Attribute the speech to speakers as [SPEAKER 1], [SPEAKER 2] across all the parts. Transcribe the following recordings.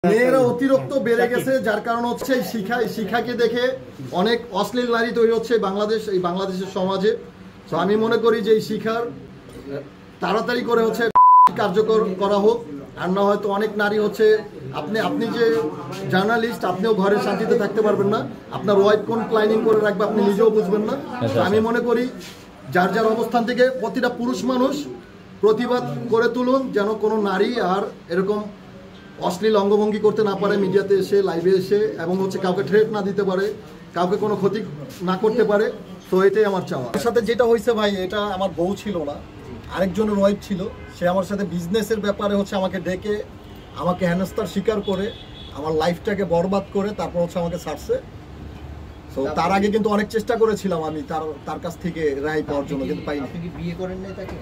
[SPEAKER 1] মেয়েরা অতিরিক্ত বেড়ে গেছে, যার কারণ হচ্ছে শিক্ষাকে দেখে অনেক অশ্লীল নারী তৈরি হচ্ছে বাংলাদেশের সমাজে। তো আমি মনে করি যে এই শিক্ষার তাড়াতাড়ি করে হচ্ছে কার্যকর করা হোক, আর না হয়তো অনেক নারী হচ্ছে আপনি যে জার্নালিস্ট, আপনিও ঘরে শান্তিতে থাকতে পারবেন না, আপনার ওয়াইফ কোন প্ল্যানিং করে রাখবে আপনি নিজেও বুঝবেন না। আমি মনে করি যার যার অবস্থান থেকে প্রতিটা পুরুষ মানুষ প্রতিবাদ করে তুলুন, যেন কোনো নারী আর এরকম অশ্লীল অঙ্গভঙ্গি করতে না পারে মিডিয়াতে এসে, লাইভে এসে, এবং হচ্ছে কাউকে থ্রেট না দিতে পারে, কাউকে কোনো ক্ষতি না করতে পারে। তো এটাই আমার চাওয়া। এর সাথে যেটা হয়েছে ভাই, এটা আমার বউ ছিল না, আরেকজনের ওয়াইফ ছিল। সে আমার সাথে বিজনেসের ব্যাপারে হচ্ছে আমাকে ডেকে আমাকে হেনস্থার শিকার করে আমার লাইফটাকে বরবাদ করে তারপর হচ্ছে আমাকে ছাড়ছে। তো তার আগে কিন্তু অনেক চেষ্টা করেছিলাম আমি তার কাছ থেকে রেহাই পাওয়ার জন্য, কিন্তু পাইনি।
[SPEAKER 2] আপনি কি বিয়ে করেন নাই তাকে?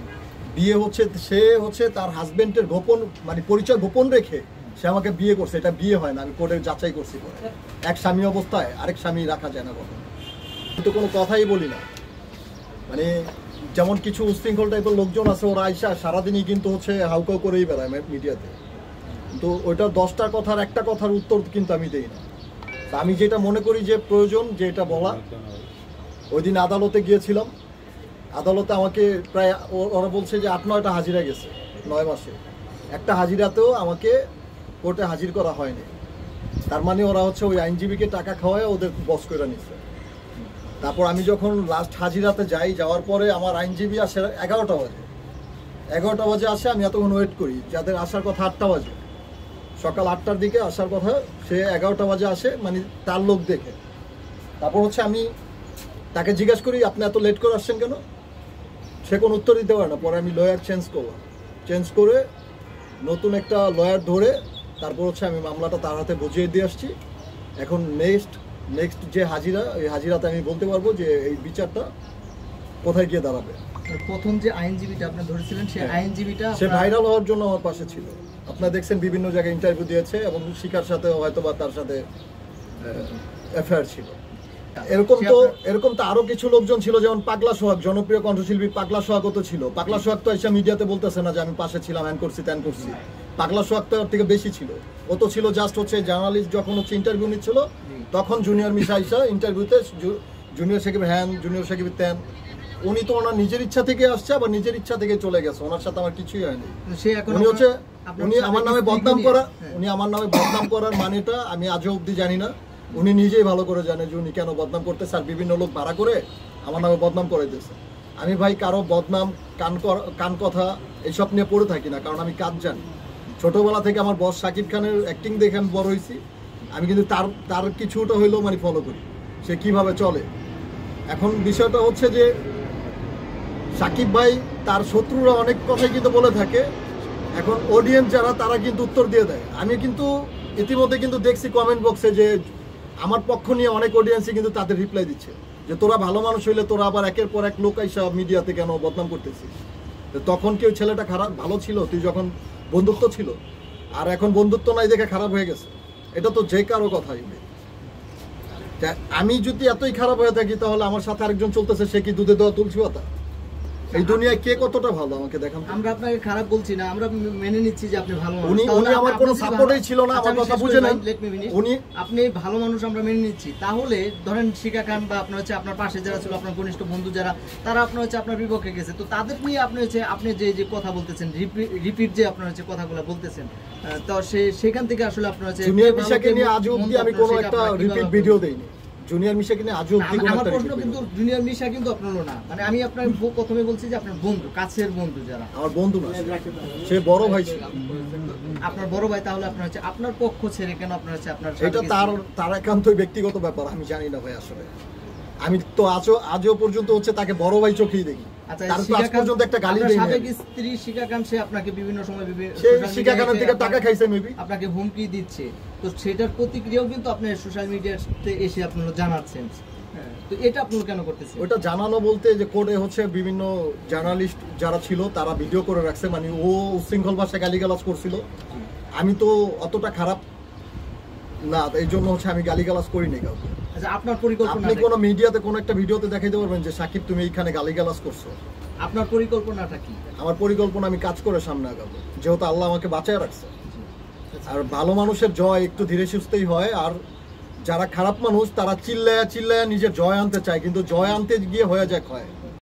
[SPEAKER 1] বিয়ে হচ্ছে সে হচ্ছে তার হাজবেন্ডের গোপন পরিচয় গোপন রেখে সে আমাকে বিয়ে করছে। এটা বিয়ে হয় না, আমি কোর্টে যাচাই করছি। এক স্বামী অবস্থায় আরেক স্বামী রাখা যায় না কখনো। কিন্তু কোনো কথাই বলি না, যেমন কিছু উশৃঙ্খল টাইপের লোকজন আছে, ওরা আইসা সারাদিনই কিন্তু হচ্ছে হাউকাউ করেই বেড়ায় মিডিয়াতে। তো ওইটা 10টা কথার একটা কথার উত্তর কিন্তু আমি দেই না। আমি যেটা মনে করি যে প্রয়োজন, যে এটা বলা, ওই দিন আদালতে গিয়েছিলাম। আদালতে আমাকে প্রায় ওরা বলছে যে 8-9টা হাজিরা গেছে 9 মাসে, একটা হাজিরাতেও আমাকে কোর্টে হাজির করা হয়নি। তার মানে ওরা হচ্ছে ওই আইনজীবীকে টাকা খাওয়ায় ওদের বস করে নিচ্ছে। তারপর আমি যখন লাস্ট হাজিরাতে যাওয়ার পরে আমার আইনজীবী আসে 11টা বাজে আসে। আমি এতক্ষণ ওয়েট করি, যাদের আসার কথা 8টা বাজে, সকাল 8টার দিকে আসার কথা, সে 11টা বাজে আসে, তার লোক দেখে। তারপর হচ্ছে আমি তাকে জিজ্ঞাসা করি, আপনি এত লেট করে আসছেন কেন? সে কোনো উত্তর দিতে পারে না। পরে আমি লয়ার চেঞ্জ করে নতুন একটা লয়ার ধরে তারপর হচ্ছে আমি মামলাটা তার হাতে বুঝিয়ে দিয়ে আসছি। এখন নেক্সট যে হাজিরা, এই হাজিরাতে আমি বলতে পারবো যে এই বিচারটা কোথায় গিয়ে দাঁড়াবে।
[SPEAKER 2] প্রথম যে আইনজীবীটা আপনি ধরেছিলেন, সেই আইনজীবীটা
[SPEAKER 1] সে ভাইরাল হওয়ার জন্য আমার পাশে ছিল। আপনারা দেখছেন বিভিন্ন জায়গায় ইন্টারভিউ দিয়েছে, এবং শিকার সাথে হয়তো বা তার সাথে অ্যাফেয়ার ছিল। এরকম তো আরো কিছু লোকজন ছিল, যেমন পাগলা সোহাগ, জনপ্রিয় কণ্ঠশিল্পী পাগলা সোহাগও তো ছিল। পাগলা সোহাগ তো এসে মিডিয়াতে বলতেছে না যে আমি পাশে ছিলাম, হ্যান করছি ত্যান করছি। পাগলা সোহাগ তো ওর থেকে বেশি ছিল। ও তো ছিল জাস্ট হচ্ছে জার্নালিস্ট, যখন হচ্ছে ইন্টারভিউ নিচ্ছিল তখন জুনিয়র মিশা আইসা ইন্টারভিউতে জুনিয়র সাকিব হ্যান, জুনিয়র সাকিব ত্যান। উনি তো ওনার নিজের ইচ্ছা থেকে আসছে, আবার নিজের ইচ্ছা থেকে চলে গেছে। ওনার সাথে আমার কিছুই হয়নি। উনি আমার নামে বদনাম করার মানেটা আমি আজও অব্দি জানি না। উনি নিজেই ভালো করে জানে যে উনি কেন বদনাম করতেছে, আর বিভিন্ন লোক ভাড়া করে আমার নামে বদনাম করে দিয়েছে। আমি ভাই কারো বদনাম, কান কথা এইসব নিয়ে পড়ে থাকি না, কারণ আমি কাজ জানি। ছোটবেলা থেকে আমার বস শাকিব খানের অ্যাক্টিং দেখে আমি বড় হয়েছি। আমি কিন্তু তার কিছুটা হইলেও ফলো করি, সে কিভাবে চলে। এখন বিষয়টা হচ্ছে যে শাকিব ভাই, তার শত্রুরা অনেক কথাই কিন্তু বলে থাকে। এখন অডিয়েন্স যারা, তারা কিন্তু উত্তর দিয়ে দেয়। আমি কিন্তু ইতিমধ্যে কিন্তু দেখছি কমেন্ট বক্সে যে আমার পক্ষ নিয়ে অনেক অডিয়েন্সই কিন্তু তাদের রিপ্লাই দিচ্ছে যে তোরা ভালো মানুষ হইলে তোরা আবার একের পর এক লোক আইসা মিডিয়াতে কেন বদনাম করতেছিস। তখন কেউ ছেলেটা ভালো ছিল, তুই যখন বন্ধুত্ব ছিল, আর এখন বন্ধুত্ব নাই দেখে খারাপ হয়ে গেছে। এটা তো যে কারো কথাই। আমি যদি এতই খারাপ হয়ে থাকি, তাহলে আমার সাথে আরেকজন চলতেছে, সে কি দুধে দেওয়া তুলসী পাতা? এই দুনিয়ায় কে কতটা ভালো আমাকে দেখান।
[SPEAKER 2] আমরা আপনাকে খারাপ বলছি না, আমরা মেনে নিচ্ছি যে আপনি ভালো মানুষ।
[SPEAKER 1] উনি আমার কোনো সাপোর্টই ছিল না, আমার কথা বুঝে নাই।
[SPEAKER 2] আপনি ভালো মানুষ, আমরা মেনে নিচ্ছি। তাহলে ধরেন শিকা খান বা আপনার হচ্ছে আপনার পাশে যারা ছিল, আপনার ঘনিষ্ঠ বন্ধু যারা, তারা আপনার হচ্ছে আপনার বিপক্ষে গেছে। তো তাদের নিয়ে আপনি যে কথা বলতেছেন, রিপিট যে আপনার হচ্ছে কথাগুলো বলতেছেন, তো সেখান থেকে আসলে আপনার হচ্ছে
[SPEAKER 1] জুনিয়র মিশাকে নিয়ে আজও অবধি আমি কোনো একটা রিপিট ভিডিও দেইনি। জুনিয়র মিশা কিনে আজও অবধি কোনো একটা
[SPEAKER 2] প্রশ্ন কিন্তু জুনিয়র মিশা কিন্তু আপনারও না, আমি আপনার প্রথমে বলছি যে আপনার বন্ধু, কাছের বন্ধু যারা।
[SPEAKER 1] আমার বন্ধু না, সে বড় ভাই ছিল।
[SPEAKER 2] আপনার বড় ভাই, তাহলে আপনার হচ্ছে আপনার পক্ষ ছেড়ে কেন আপনার হচ্ছে আপনার,
[SPEAKER 1] এটা তার একান্তই ব্যক্তিগত ব্যাপার, আমি জানি না ভাই। আসলে আমি তো আজও পর্যন্ত হচ্ছে তাকে বড় ভাই চোখেই দেখি। তার তো আজ পর্যন্ত একটা গালি দেয়নি।
[SPEAKER 2] সাবেক স্ত্রী শিকা খান, সে আপনাকে বিভিন্ন সময়
[SPEAKER 1] শিকা খানের থেকে টাকা খাইছে, মেবি
[SPEAKER 2] আপনাকে হুমকি দিচ্ছে। তো সেটার প্রতিক্রিয়াও কিন্তু আপনি সোশ্যাল মিডিয়াতে এসে আপনারা জানাচ্ছেন। তো এটা আপনারা কেন করতেছেন?
[SPEAKER 1] ওটা জানানো বলতে যে কোর্টে হচ্ছে বিভিন্ন জার্নালিস্ট যারা ছিল তারা ভিডিও করে রাখছে, ও উশৃঙ্খল ভাষায় গালিগালাজ করছিল। আমি তো অতটা খারাপ না, এই জন্য হচ্ছে আমি গালিগালাজ করিনি কাউকে।
[SPEAKER 2] আচ্ছা, আপনার পরিকল্পনা,
[SPEAKER 1] আপনি কোন মিডিয়াতে কোন একটা ভিডিওতে দেখাইতে পারবেন যে সাকিব তুমি এইখানে গালিগালাজ করছো?
[SPEAKER 2] আপনার পরিকল্পনাটা কি?
[SPEAKER 1] আমার পরিকল্পনা, আমি কাজ করে সামনে আগাবো, যেহেতু আল্লাহ আমাকে বাঁচায় রাখছে। আর ভালো মানুষের জয় একটু ধীরে সুস্থেই হয়, আর যারা খারাপ মানুষ তারা চিল্লায়া চিল্লায়া নিজের জয় আনতে চায়, কিন্তু জয় আনতে গিয়ে হয়ে যায় ক্ষয়।